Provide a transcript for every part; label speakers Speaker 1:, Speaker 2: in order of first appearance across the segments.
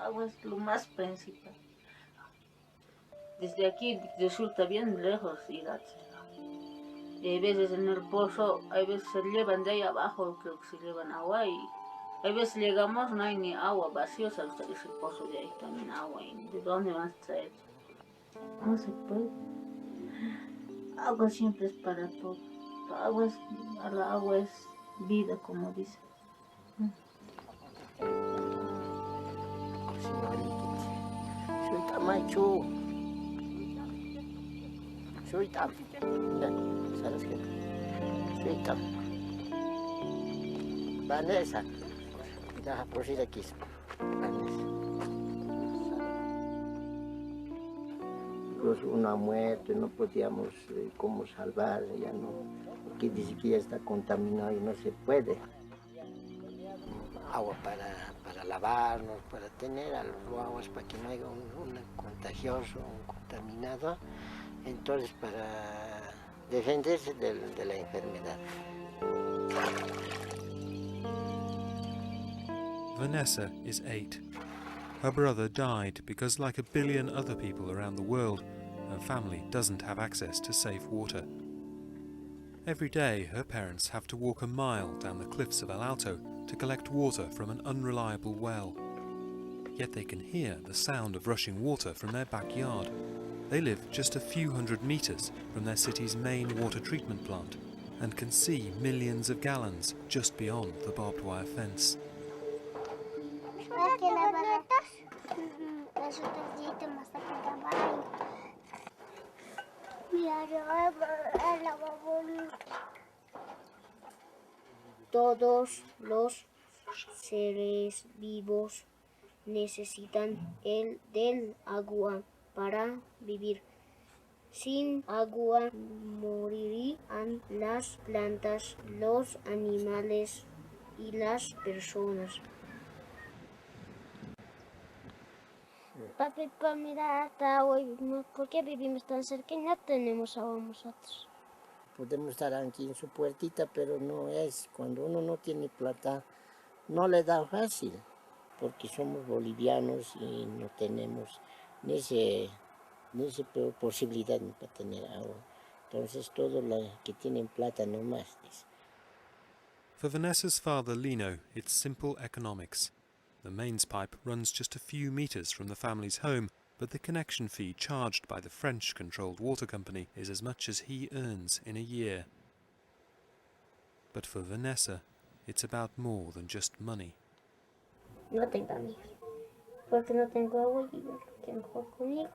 Speaker 1: agua es lo más principal. Desde aquí resulta bien lejos ir a Chile. Y hay veces en el pozo, hay veces se llevan de ahí abajo, creo que se llevan agua y hay veces llegamos, no hay ni agua, vacío, hasta que es el pozo de ahí también agua. ¿Y de dónde vas a traer? No se puede. Agua siempre es para todo. Agua es, la agua es vida, como dice.
Speaker 2: Soy tamacho. Soy tam. ¿Sabes qué? Soy tam. Vanessa. Ya, por ir aquí. Vanessa. Pues una muerte, no podíamos cómo salvar, ya no. Porque dice que ya está contaminado y no se puede. Agua para lavarnos, para tener a los aguas, para que no haya un contagioso, un contaminado. Entonces, para defenderse de la enfermedad.
Speaker 3: Vanessa is 8. Her brother died because, like a billion other people around the world, her family doesn't have access to safe water. Every day, her parents have to walk a mile down the cliffs of El Alto to collect water from an unreliable well. Yet they can hear the sound of rushing water from their backyard. They live just a few hundred meters from their city's main water treatment plant and can see millions of gallons just beyond the barbed wire fence.
Speaker 4: Todos los seres vivos necesitan del agua para vivir. Sin agua morirían las plantas, los animales y las personas. Papi, mira hasta hoy, ¿por qué vivimos tan cerca y no tenemos agua nosotros?
Speaker 2: Podemos estar aquí en su puertita, pero no es. Cuando uno no tiene plata, no le da fácil, porque somos bolivianos y no tenemos ni esa posibilidad para tener agua. Entonces, todos los que tienen plata nomás.
Speaker 3: For Vanessa's father, Lino, it's simple economics. The mains pipe runs just a few meters from the family's home, but the connection fee charged by the French-controlled water company is as much as he earns in a year. But for Vanessa, it's about more than just money.
Speaker 4: No tengo amigos, porque no tengo agua y no quieren jugar conmigo.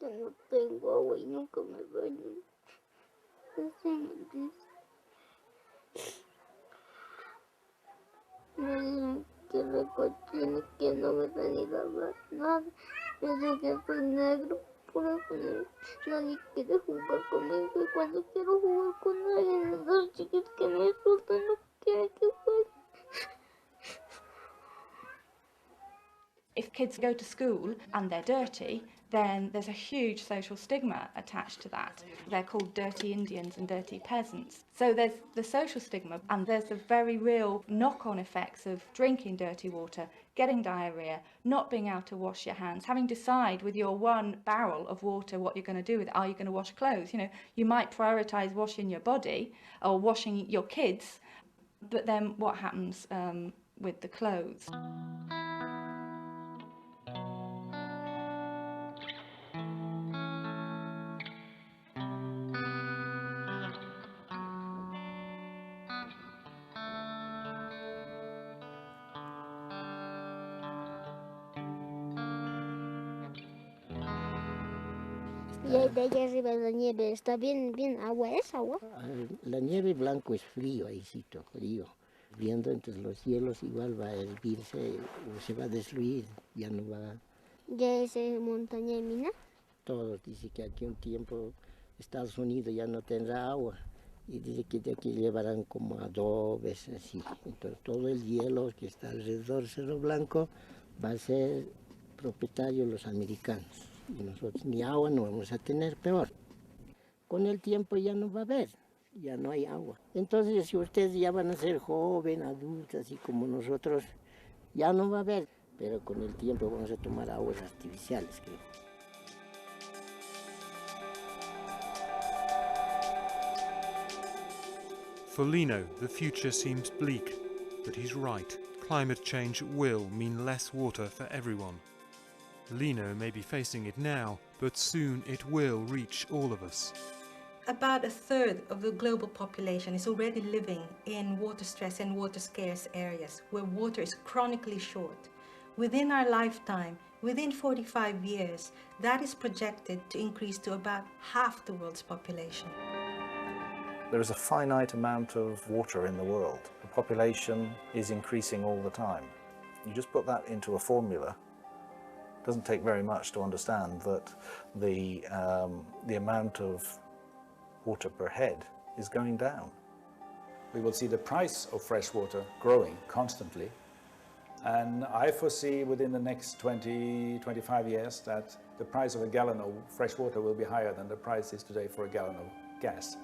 Speaker 4: Yo no tengo agua y nunca me baño. Así me dice. Me dicen que recochine, que no me da ni lavar nada. Me dicen que soy negro, por eso nadie quiere jugar conmigo. Y cuando quiero jugar con alguien, los chicos que me insultan no quieren que juegue.
Speaker 5: If kids go to school and they're dirty, then there's a huge social stigma attached to that. They're called dirty Indians and dirty peasants. So there's the social stigma, and there's the very real knock-on effects of drinking dirty water, getting diarrhea, not being able to wash your hands, having to decide with your one barrel of water what you're going to do with it. Are you going to wash clothes? You know, you might prioritise washing your body or washing your kids, but then what happens with the clothes?
Speaker 4: Y ahí de allá arriba la nieve está bien, agua, ¿es agua?
Speaker 2: La nieve blanco es frío, ahícito, frío. Viendo entre los hielos igual va a hervirse o se va a destruir, ya no va.
Speaker 4: Ya es montaña y mina.
Speaker 2: Todos dicen que aquí un tiempo Estados Unidos ya no tendrá agua y dice que de aquí llevarán como adobes así. Entonces todo el hielo que está alrededor del Cerro Blanco va a ser propietario de los americanos. Y nosotros ni agua no vamos a tener, peor. Con el tiempo ya no va a haber, ya no hay agua. Entonces si ustedes ya van a ser jóvenes, adultos, así como nosotros, ya no va a haber, pero con el tiempo vamos a tomar aguas artificiales, creo.
Speaker 3: For Lino, the future seems bleak, but he's right. Climate change will mean less water for everyone. Lino may be facing it now, but soon it will reach all of us.
Speaker 6: About a third of the global population is already living in water-stressed and water-scarce areas where water is chronically short. Within our lifetime, within 45 years, that is projected to increase to about half the world's population.
Speaker 7: There is a finite amount of water in the world. The population is increasing all the time. You just put that into a formula. It doesn't take very much to understand that the amount of water per head is going down.
Speaker 8: We will see the price of fresh water growing constantly, and I foresee within the next 20-25 years that the price of a gallon of fresh water will be higher than the price is today for a gallon of gas.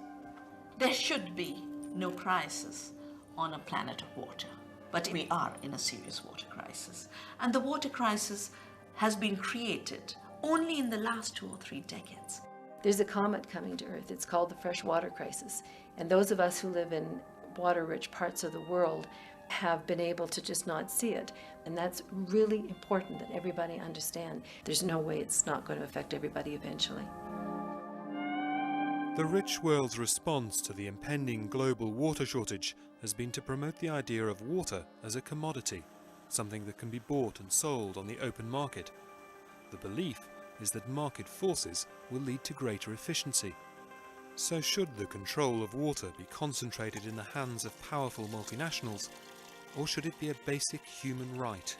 Speaker 9: There should be no crisis on a planet of water, but we are in a serious water crisis, and the water crisis has been created only in the last 2 or 3 decades.
Speaker 10: There's a comet coming to Earth. It's called the freshwater crisis. And those of us who live in water-rich parts of the world have been able to just not see it. And that's really important that everybody understand. There's no way it's not going to affect everybody eventually.
Speaker 3: The rich world's response to the impending global water shortage has been to promote the idea of water as a commodity, something that can be bought and sold on the open market. The belief is that market forces will lead to greater efficiency. So should the control of water be concentrated in the hands of powerful multinationals, or should it be a basic human right?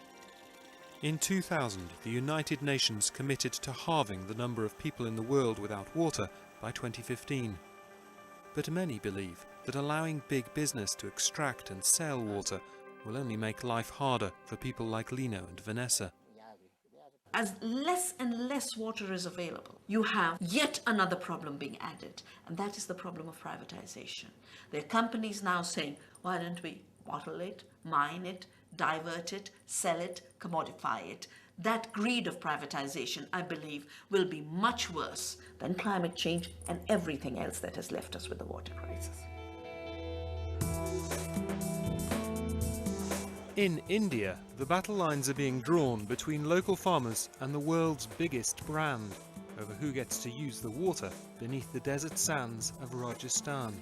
Speaker 3: In 2000, the United Nations committed to halving the number of people in the world without water by 2015. But many believe that allowing big business to extract and sell water will only make life harder for people like Lino and Vanessa.
Speaker 9: As less and less water is available, you have yet another problem being added, and that is the problem of privatization. There are companies now saying, why don't we bottle it, mine it, divert it, sell it, commodify it? That greed of privatization, I believe, will be much worse than climate change and everything else that has left us with the water crisis.
Speaker 3: In India, the battle lines are being drawn between local farmers and the world's biggest brand over who gets to use the water beneath the desert sands of Rajasthan.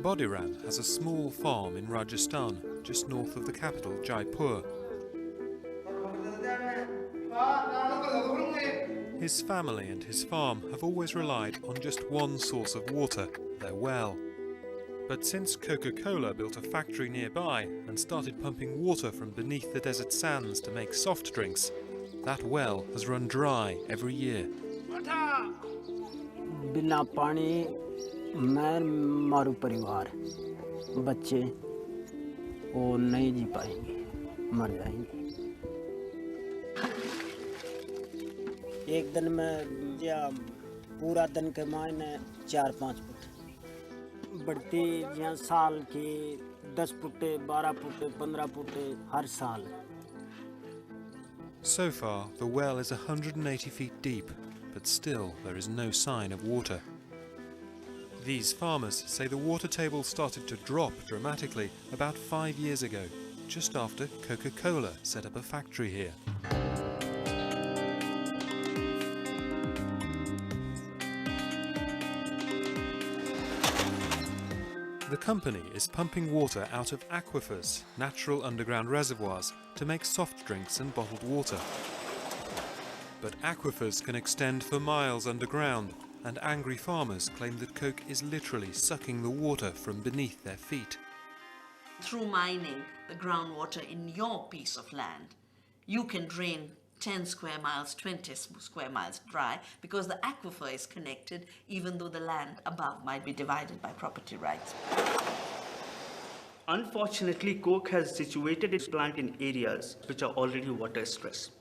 Speaker 3: Bodiran has a small farm in Rajasthan, just north of the capital, Jaipur. His family and his farm have always relied on just one source of water, their well. But since Coca-Cola built a factory nearby and started pumping water from beneath the desert sands to make soft drinks, that well has run dry every year.
Speaker 11: बिना पानी मैं मारू परिवार बच्चे वो नहीं जी पाएंगे मर जाएंगे एक दिन में या पूरा दिन के मायने 4-5 फुट बढ़ती या साल की 10 फुटे 12 फुटे 15 फुटे हर साल.
Speaker 3: So far, the well is 180 feet deep, but still there is no sign of water. These farmers say the water table started to drop dramatically about 5 years ago, just after Coca-Cola set up a factory here. The company is pumping water out of aquifers, natural underground reservoirs, to make soft drinks and bottled water. But aquifers can extend for miles underground, and angry farmers claim that Coke is literally sucking the water from beneath their feet.
Speaker 9: Through mining the groundwater in your piece of land, you can drain 10 square miles, 20 square miles dry, because the aquifer is connected, even though the land above might be divided by property rights.
Speaker 12: Unfortunately, Coke has situated its plant in areas which are already water stressed.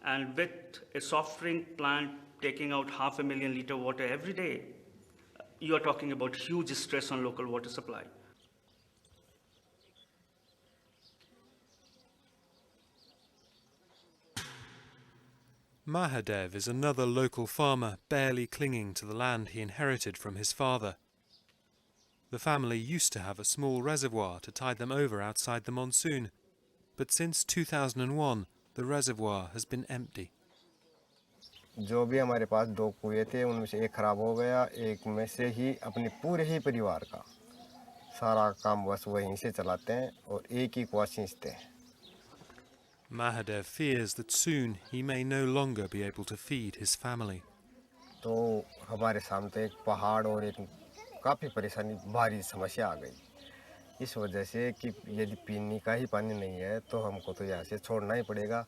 Speaker 12: And with a soft drink plant taking out 500,000 litre water every day, you are talking about huge stress on local water supply.
Speaker 3: Mahadev is another local farmer barely clinging to the land he inherited from his father. The family used to have a small reservoir to tide them over outside the monsoon, but since 2001 the reservoir has been empty.
Speaker 13: जो भी हमारे पास 2 कुएं थे उनमें से एक खराब हो गया, एक में से ही अपने पूरे ही परिवार का सारा काम बस वहीं से चलाते हैं और एक ही कुआं सींचते हैं.
Speaker 3: Mahadev fears that soon he may no longer be able to feed his family.
Speaker 13: तो हमारे सामने एक पहाड़ और एक काफ़ी परेशानी भारी समस्या आ गई. इस वजह से कि यदि पीने का ही पानी नहीं है तो हमको तो यहाँ से छोड़ना ही पड़ेगा.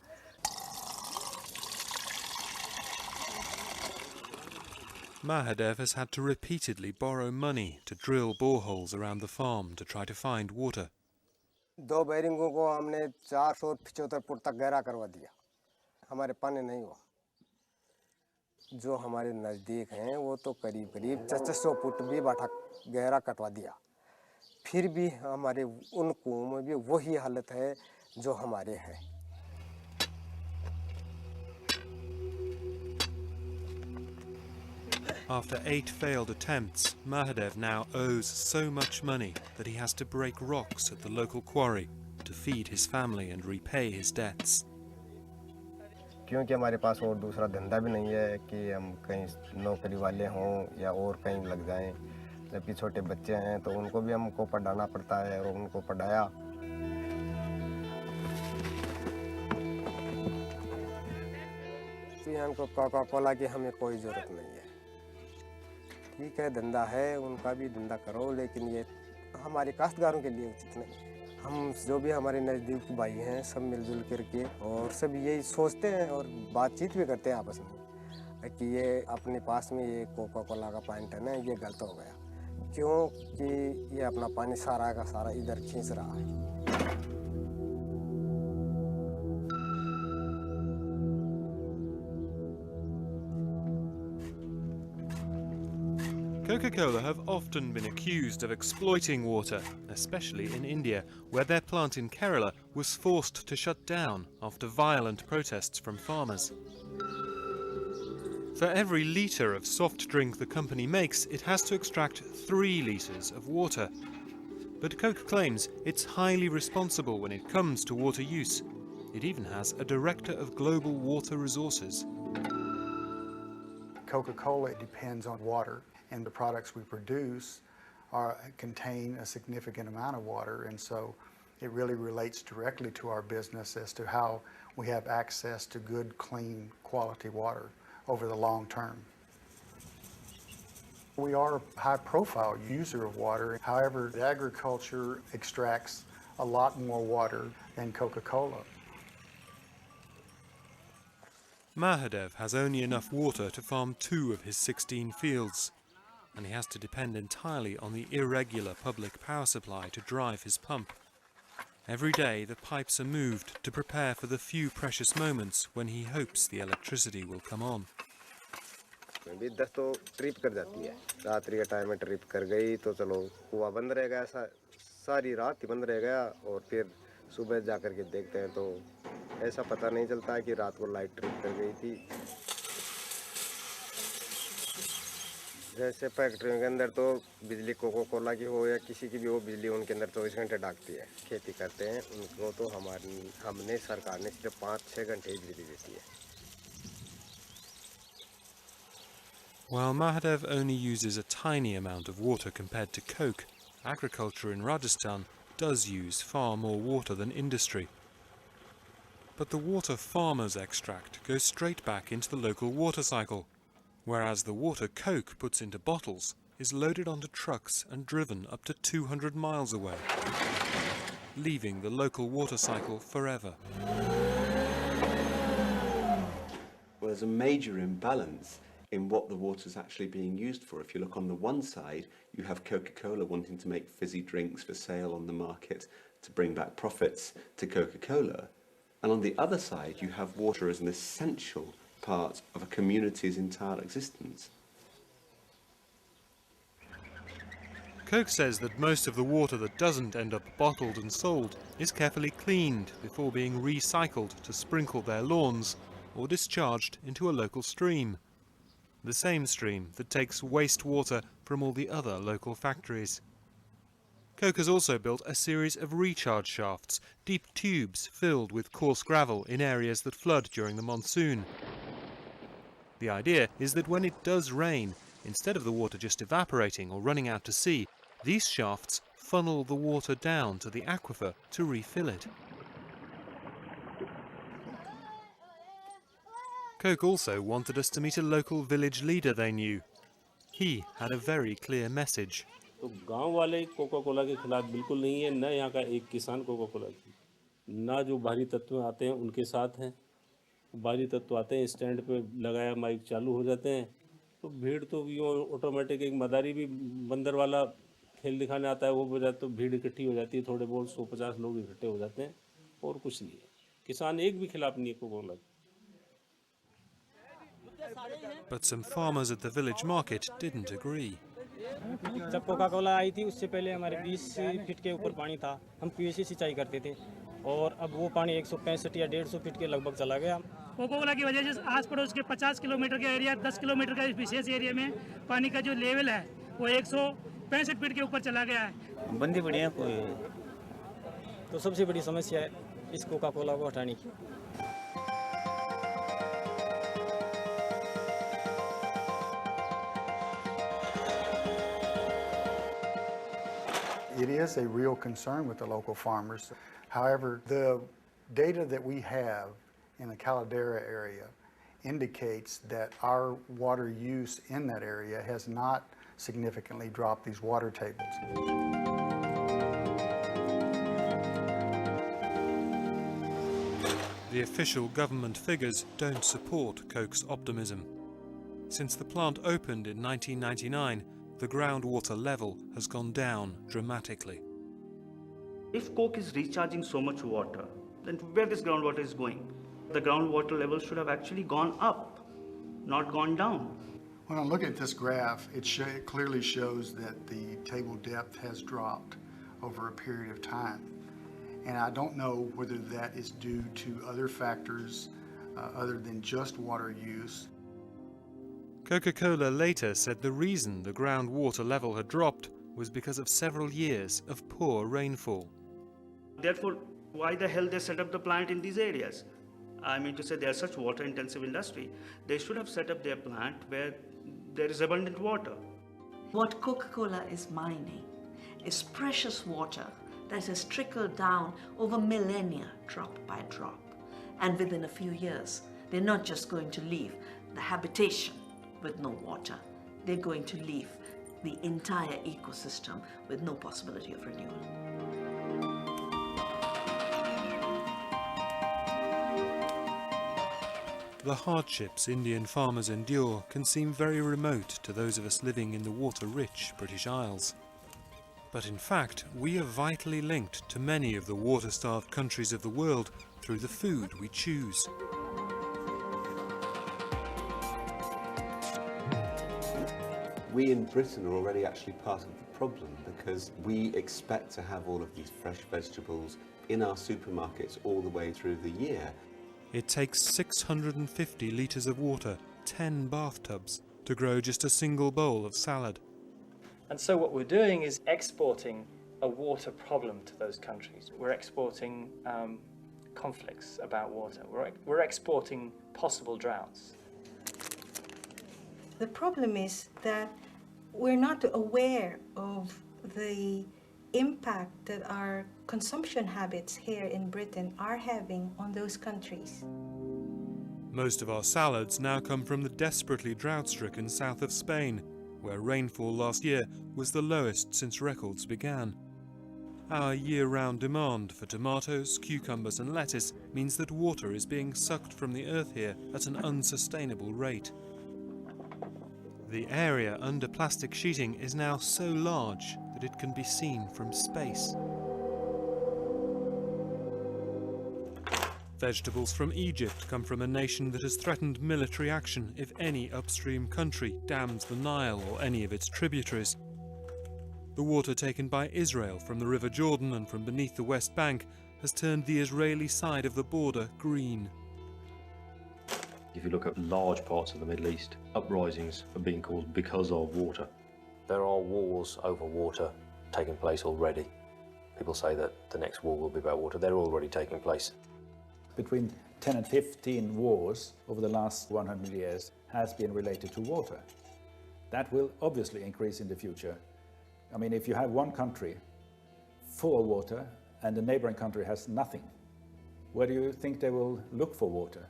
Speaker 3: Mahadev has had to repeatedly borrow money to drill boreholes around the farm to try to find water.
Speaker 13: 2 बैरिंगों को हमने 475 फुट तक गहरा करवा दिया. हमारे पानी नहीं हुआ. जो हमारे नज़दीक हैं वो तो करीब 400 फुट भी बाटा गहरा कटवा दिया. फिर भी हमारे उन कुओं में भी वही हालत है जो हमारे हैं.
Speaker 3: After 8 failed attempts, Mahadev now owes so much money that he has to break rocks at the local quarry to feed his family and repay his debts.
Speaker 13: क्योंकि हमारे पास और दूसरा धंधा भी नहीं है कि हम कहीं नौकरी वाले हों या और कहीं लग जाएं. जबकि छोटे बच्चे हैं तो उनको भी हमको पढ़ाना पड़ता है और उनको पढ़ाया. पियान को कोका कोला की हमें कोई ज़रूरत नहीं है. ठीक है, धंधा है, उनका भी धंधा करो, लेकिन ये हमारे काश्तकारों के लिए उचित नहीं. हम जो भी हमारे नज़दीक भाई हैं सब मिलजुल करके और सब यही सोचते हैं और बातचीत भी करते हैं आपस में कि ये अपने पास में ये कोका कोला का पॉइंट है ना, ये गलत हो गया क्योंकि ये अपना पानी सारा का सारा इधर खींच रहा है.
Speaker 3: Coca-Cola have often been accused of exploiting water, especially in India, where their plant in Kerala was forced to shut down after violent protests from farmers. For every litre of soft drink the company makes, it has to extract 3 litres of water. But Coke claims it's highly responsible when it comes to water use. It even has a director of global water resources.
Speaker 14: Coca-Cola depends on water, and the products we produce contain a significant amount of water, and so it really relates directly to our business as to how we have access to good, clean, quality water over the long term. We are a high-profile user of water. However, agriculture extracts a lot more water than Coca-Cola.
Speaker 3: Mahadev has only enough water to farm 2 of his 16 fields, and he has to depend entirely on the irregular public power supply to drive his pump. Every day the pipes are moved to prepare for the few precious moments when he hopes the electricity will come on.
Speaker 13: भी 10 तो trip कर जाती है. रात्रि के time में trip कर गई तो चलो कुआं बंद रह गया, सारी रात ही बंद रह गया और फिर सुबह जा कर के देखते हैं तो ऐसा पता नहीं चलता है कि रात को लाइट ट्रिप कर गई थी. जैसे फैक्ट्रियों के अंदर तो बिजली कोका कोला की हो या किसी की भी हो, बिजली उनके अंदर 24 घंटे डाकती है. खेती करते हैं उनको तो हमने सरकार ने सिर्फ 5-6 घंटे ही बिजली देती है.
Speaker 3: While Mahadev only uses a tiny amount of water compared to Coke, agriculture in Rajasthan does use far more water than industry. But the water farmers extract goes straight back into the local water cycle, whereas the water Coke puts into bottles is loaded onto trucks and driven up to 200 miles away, leaving the local water cycle forever.
Speaker 15: Well, there's a major imbalance in what the water's actually being used for. If you look on the one side, you have Coca-Cola wanting to make fizzy drinks for sale on the market to bring back profits to Coca-Cola. And on the other side, you have water as an essential part of a community's entire existence.
Speaker 3: Coke says that most of the water that doesn't end up bottled and sold is carefully cleaned before being recycled to sprinkle their lawns or discharged into a local stream. The same stream that takes wastewater from all the other local factories. Coke has also built a series of recharge shafts, deep tubes filled with coarse gravel in areas that flood during the monsoon. The idea is that when it does rain, instead of the water just evaporating or running out to sea, these shafts funnel the water down to the aquifer to refill it. Coke also wanted us to meet a local village leader they knew. He had a very clear message.
Speaker 16: तो गांव वाले Coca Cola के खिलाफ बिल्कुल नहीं है, न यहाँ का एक किसान कोका कोला की, ना जो बाहरी तत्व आते हैं उनके साथ हैं। बाहरी तत्व आते हैं, स्टैंड पे लगाया माइक चालू हो जाते हैं, तो भीड़ तो यूँ ऑटोमेटिक एक मदारी भी बंदर वाला खेल दिखाने आता है, वो बजाय तो भीड़ इकट्ठी हो जाती है, थोड़े बहुत 150 लोग इकट्ठे हो जाते हैं और कुछ नहीं है। किसान एक भी खिलाफ नहीं है Coca Cola.
Speaker 3: But some farmers at the village market didn't agree.
Speaker 11: जब कोका कोला आई थी उससे पहले हमारे 20 फीट के ऊपर पानी था, हम कुएं से सिंचाई करते थे और अब वो पानी 165 या 150 फीट के लगभग चला गया।
Speaker 17: कोका कोला की वजह से आस पड़ोस के 50 किलोमीटर के एरिया, 10 किलोमीटर का इस विशेष एरिया में पानी का जो लेवल है वो 165 फीट के ऊपर चला गया है।
Speaker 11: बंदी पड़ी है कोई, तो सबसे बड़ी समस्या है इस कोका कोला को हटाने की।
Speaker 14: It is a real concern with the local farmers. However, the data that we have in the Caldera area indicates that our water use in that area has not significantly dropped these water tables.
Speaker 3: The official government figures don't support Coke's optimism. Since the plant opened in 1999, the groundwater level has gone down dramatically.
Speaker 12: If Coke is recharging so much water, then where this groundwater is going? The groundwater level should have actually gone up, not gone down.
Speaker 14: When I look at this graph, it clearly shows that the table depth has dropped over a period of time. And I don't know whether that is due to other factors other than just water use.
Speaker 3: Coca-Cola later said the reason the groundwater level had dropped was because of several years of poor rainfall.
Speaker 12: Therefore, why the hell they set up the plant in these areas? I mean to say, they are such water-intensive industry. They should have set up their plant where there is abundant water.
Speaker 9: What Coca-Cola is mining is precious water that has trickled down over millennia, drop by drop. And within a few years, they're not just going to leave the habitation with no water. They're going to leave the entire ecosystem with no possibility of renewal.
Speaker 3: The hardships Indian farmers endure can seem very remote to those of us living in the water-rich British Isles. But in fact, we are vitally linked to many of the water-starved countries of the world through the food we choose.
Speaker 15: We in Britain are already actually part of the problem because we expect to have all of these fresh vegetables in our supermarkets all the way through the year.
Speaker 3: It takes 650 litres of water, 10 bathtubs, to grow just a single bowl of salad.
Speaker 11: And so what we're doing is exporting a water problem to those countries. We're exporting conflicts about water. We're exporting possible droughts.
Speaker 6: The problem is that we're not aware of the impact that our consumption habits here in Britain are having on those countries.
Speaker 3: Most of our salads now come from the desperately drought-stricken south of Spain, where rainfall last year was the lowest since records began. Our year-round demand for tomatoes, cucumbers and lettuce means that water is being sucked from the earth here at an unsustainable rate. The area under plastic sheeting is now so large that it can be seen from space. Vegetables from Egypt come from a nation that has threatened military action if any upstream country dams the Nile or any of its tributaries. The water taken by Israel from the River Jordan and from beneath the West Bank has turned the Israeli side of the border green.
Speaker 18: If you look at large parts of the Middle East, uprisings are being caused because of water. There are wars over water taking place already. People say that the next war will be about water. They're already taking place.
Speaker 8: Between 10 and 15 wars over the last 100 years has been related to water. That will obviously increase in the future. I mean, if you have one country full of water and the neighboring country has nothing, where do you think they will look for water?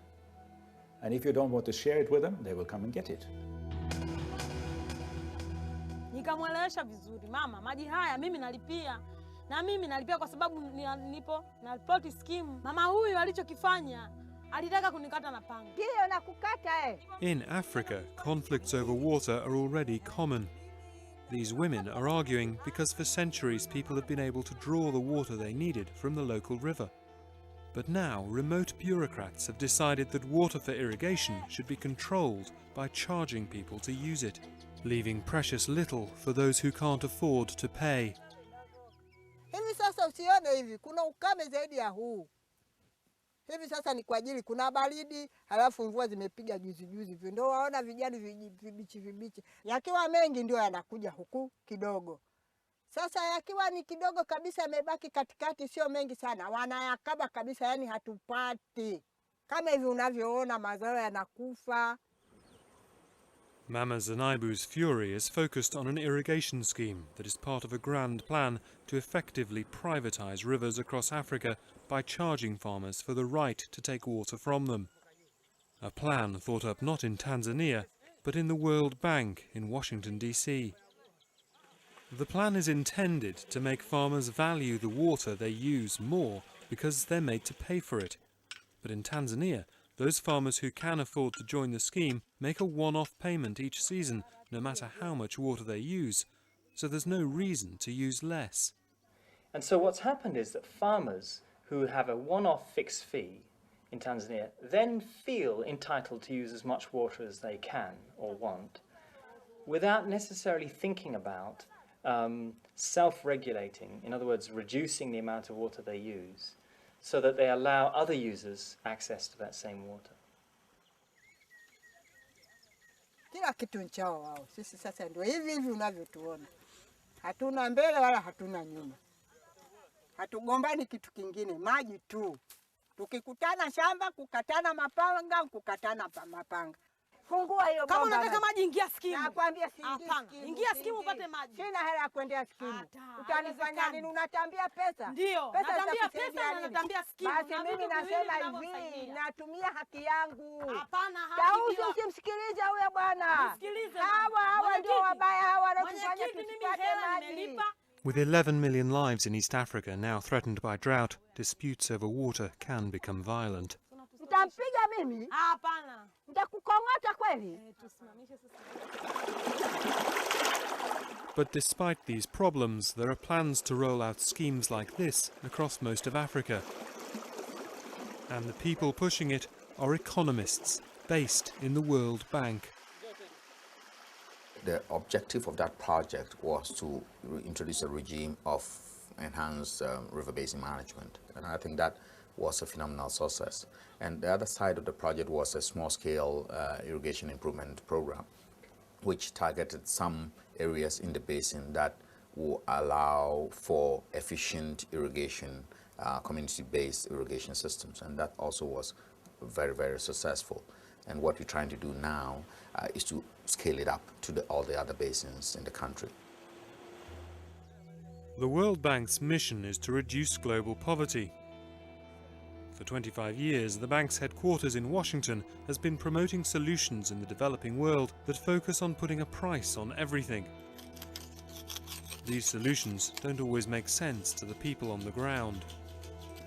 Speaker 8: And if you don't want to share it with them, they will come and get it.
Speaker 19: Nikamwelewesha vizuri, mama, maji haya mimi nalipia. Na mimi nalipia kwa sababu nipo na plot scheme. Mama huyu alichokifanya, alitaka kunikata na panga. Ndio nakukata
Speaker 3: In Africa, conflicts over water are already common. These women are arguing because for centuries people have been able to draw the water they needed from the local river. But now remote bureaucrats have decided that water for irrigation should be controlled by charging people to use it, leaving precious little for those who can't afford to pay.
Speaker 20: Hivi sasa usione hivi, kuna ukame zaidi ya huu. Hivi sasa ni kwa ajili kuna baridi, halafu mvua zimepiga juzi hivyo. Ndio waona vijani vibichi. Yakiwa mengi ndio yanakuja huku kidogo. Sasa yakiwa ni kidogo kabisa yamebaki katikati sio mengi sana. Wanayakaba kabisa yani hatupati. Kama hivi unavyoona mazao yanakufa.
Speaker 3: Mama Zanaibu's fury is focused on an irrigation scheme that is part of a grand plan to effectively privatize rivers across Africa by charging farmers for the right to take water from them. A plan thought up not in Tanzania, but in the World Bank in Washington, D.C. The plan is intended to make farmers value the water they use more because they're made to pay for it. But in Tanzania, those farmers who can afford to join the scheme make a one-off payment each season, no matter how much water they use, so there's no reason to use less.
Speaker 21: And so what's happened is that farmers who have a one-off fixed fee in Tanzania then feel entitled to use as much water as they can or want, without necessarily thinking about self-regulating, in other words, reducing the amount of water they use, so that they allow other users access to that same water.
Speaker 20: Kila kitu nchao wao. Sisi sasa ndio hivi unavyotuona. Hatuna mbele wala hatuna nyuma. Hatugombani kitu kingine, maji tu. Tukikutana shamba, kukatana mapanga, kukatana mapanga. Fungua hiyo bomba.
Speaker 19: Kama unataka maji ingia skimu.
Speaker 20: Nakwambia si
Speaker 19: ingia skimu upate maji.
Speaker 20: Sina hela ya kwenda skimu. Utanifanya nini? Unatambia pesa?
Speaker 19: Ndio. Natambia pesa na natambia skimu.
Speaker 20: Basi mimi nasema hivi, natumia haki yangu.
Speaker 19: Hapana,
Speaker 20: Tausi usimsikilize huyo bwana.
Speaker 19: Msikilize.
Speaker 20: Hawa ndio wabaya hawa wanatufanya tusipate maji.
Speaker 3: With 11 million lives in East Africa now threatened by drought, disputes over water can become violent.
Speaker 20: Utampiga mimi?
Speaker 19: Hapana.
Speaker 20: Nitakukong'ota kweli?
Speaker 3: But despite these problems, there are plans to roll out schemes like this across most of Africa. And the people pushing it are economists based in the World Bank.
Speaker 22: The objective of that project was to introduce a regime of enhanced river basin management, and I think that was a phenomenal success. And the other side of the project was a small-scale irrigation improvement program, which targeted some areas in the basin that will allow for efficient irrigation, community-based irrigation systems, and that also was very, very successful. And what we're trying to do now is to scale it up to all the other basins in the country.
Speaker 3: The World Bank's mission is to reduce global poverty. For 25 years, the bank's headquarters in Washington has been promoting solutions in the developing world that focus on putting a price on everything. These solutions don't always make sense to the people on the ground.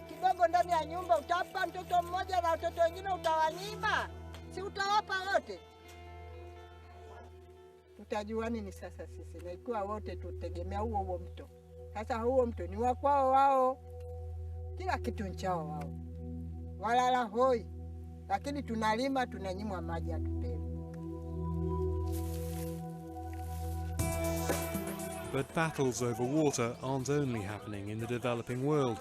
Speaker 20: Kidogo ndani ya nyumba utapa mtoto mmoja na watoto wengine utawanyima, si utawapa wote? Tutajua nini sasa sisi na ikiwa wote tutegemea huo mto? Sasa huo mto ni wa kwao wao, kila kitu nchao wao, walala hoi, lakini tunalima tunanyimwa maji hatupewi.
Speaker 3: But battles over water aren't only happening in the developing world.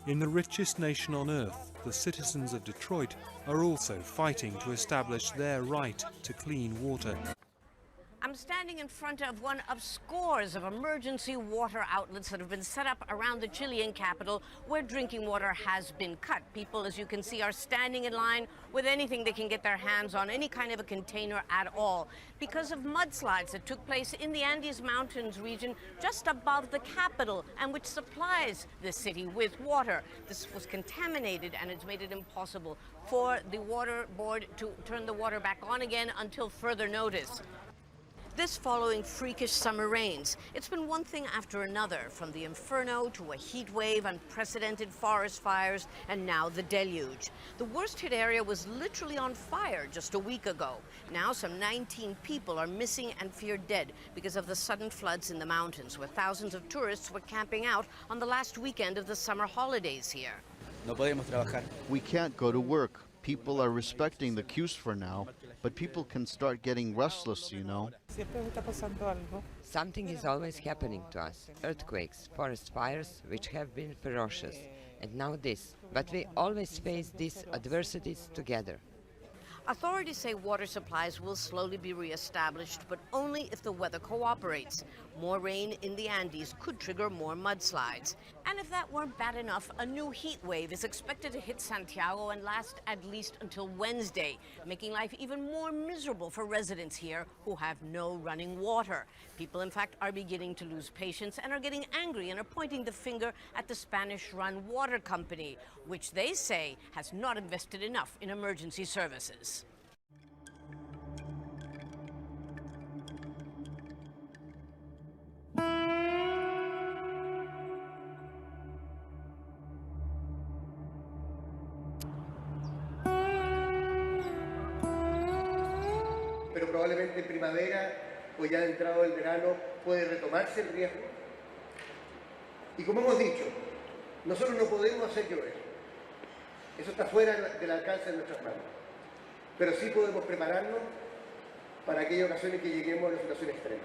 Speaker 3: In the richest nation on earth, the citizens of Detroit are also fighting to establish their right to clean water.
Speaker 1: I'm standing in front of one of scores of emergency water outlets that have been set up around the Chilean capital where drinking water has been cut. People, as you can see, are standing in line with anything they can get their hands on, any kind of a container at all, because of mudslides that took place in the Andes Mountains region just above the capital and which supplies the city with water. This was contaminated and it's made it impossible for the water board to turn the water back on again until further notice. This following freakish summer rains. It's been one thing after another, from the inferno to a heat wave, unprecedented forest fires, and now the deluge. The worst hit area was literally on fire just a week ago. Now some 19 people are missing and feared dead because of the sudden floods in the mountains, where thousands of tourists were camping out on the last weekend of the summer holidays here.
Speaker 5: No podemos trabajar. We can't go to work. People are respecting the queues for now, but people can start getting restless, you know.
Speaker 23: Something is always happening to us. Earthquakes, forest fires, which have been ferocious, and now this. But we always face these adversities together.
Speaker 1: Authorities say water supplies will slowly be reestablished, but only if the weather cooperates. More rain in the Andes could trigger more mudslides. And if that weren't bad enough, a new heat wave is expected to hit Santiago and last at least until Wednesday, making life even more miserable for residents here who have no running water. People, in fact, are beginning to lose patience and are getting angry and are pointing the finger at the Spanish-run water company, which they say has not invested enough in emergency services.
Speaker 24: Pero probablemente en primavera o ya entrado el verano puede retomarse el riesgo. Y como hemos dicho, nosotros no podemos hacer llover. Eso está fuera del alcance de nuestras manos. Pero sí podemos prepararnos para aquellas ocasiones que lleguemos a una situación extrema.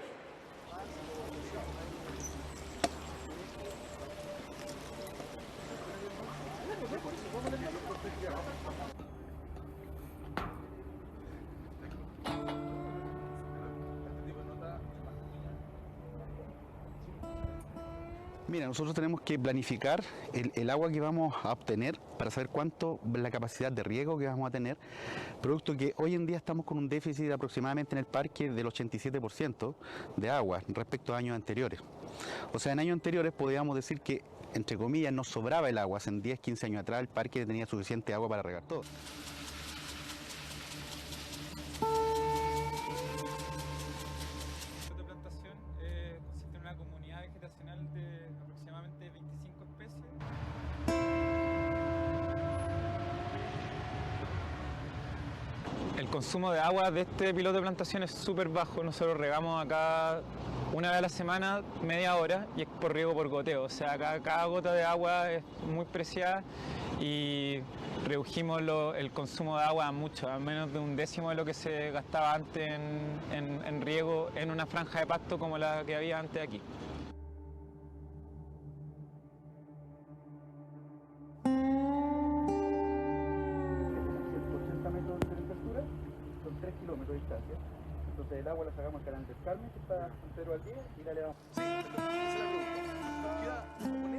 Speaker 25: Mira, nosotros tenemos que planificar el agua que vamos a obtener para saber cuánto la capacidad de riego que vamos a tener, producto que hoy en día estamos con un déficit aproximadamente en el parque del 87% de agua respecto a años anteriores. O sea, en años anteriores podríamos decir que, entre comillas, nos sobraba el agua. Hace 10, 15 años atrás el parque tenía suficiente agua para regar todo.
Speaker 26: El consumo de agua de este piloto de plantación es súper bajo. Nosotros regamos acá una vez a la semana, media hora, y es por riego por goteo. O sea, cada gota de agua es muy preciada y redujimos el consumo de agua mucho, a menos de un décimo de lo que se gastaba antes en riego en una franja de pasto como la que había antes aquí.
Speaker 25: Son 3 kilómetros de distancia, entonces el agua la sacamos al canal del Carmen, que está entero al día, y la le damos. Sí, esa es la pregunta.